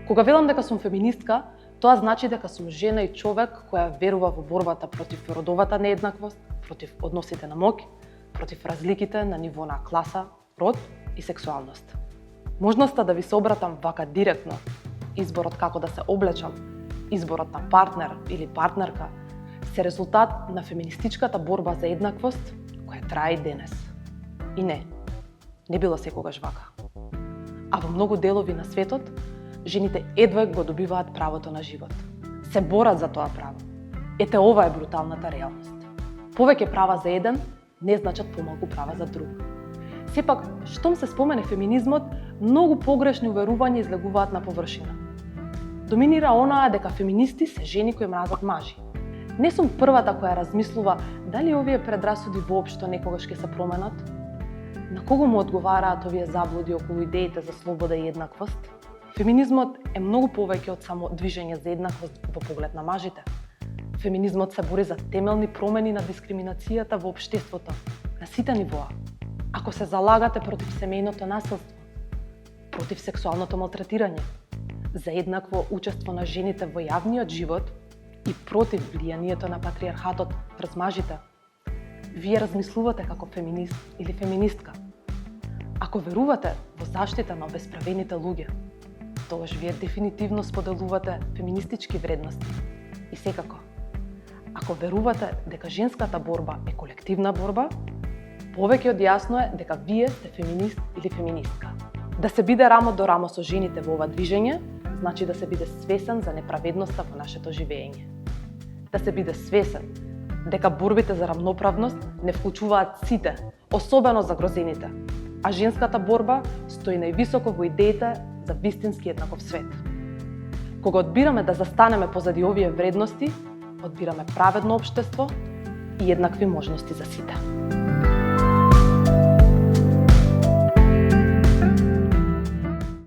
Кога велам дека сум феминистка, тоа значи дека сум жена и човек која верува во борбата против родовата нееднаквост, против односите на моќ, против разликите на ниво на класа, род и сексуалност. Можноста да ви се обратам вака директно, изборот како да се облечам, изборот на партнер или партнерка, се резултат на феминистичката борба за еднаквост која трае и денес. И не било секогаш вака. А во многу делови на светот, жените едва го добиваат правото на живот. Се борат за тоа право. Ете, ова е бруталната реалност. Повеќе права за еден не значат помалку права за друг. Сепак, штом се спомене феминизмот, многу погрешни уверувања излегуваат на површина. Доминира онаа дека феминисти се жени кои мразат мажи. Не сум првата која размислува дали овие предрасуди воопшто некогаш ќе се променат. На кого му одговараат овие заблуди околу идеите за слобода и еднаквост? Феминизмот е многу повеќе од само движење за еднаквост во поглед на мажите. Феминизмот се бори за темелни промени на дискриминацијата во општеството, на сите нивоа. Ако се залагате против семејното насилство, против сексуалното малтретирање, за еднакво учество на жените во јавниот живот и против влијанието на патриархатот врз мажите, вие размислувате како феминист или феминистка. Ако верувате во заштита на обесправените луѓе, тогаш вие дефинитивно споделувате феминистички вредности. И секако, ако верувате дека женската борба е колективна борба, повеќе од јасно е дека вие сте феминист или феминистка. Да се биде рамо до рамо со жените во ова движење, значи да се биде свесен за неправедноста во нашето живење. Да се биде свесен дека борбите за рамноправност не вклучуваат сите, особено загрозените, а женската борба стои највисоко во идеите за вистински еднаков свет. Кога одбираме да застанеме позади овие вредности, одбираме праведно општество и еднакви можности за сите.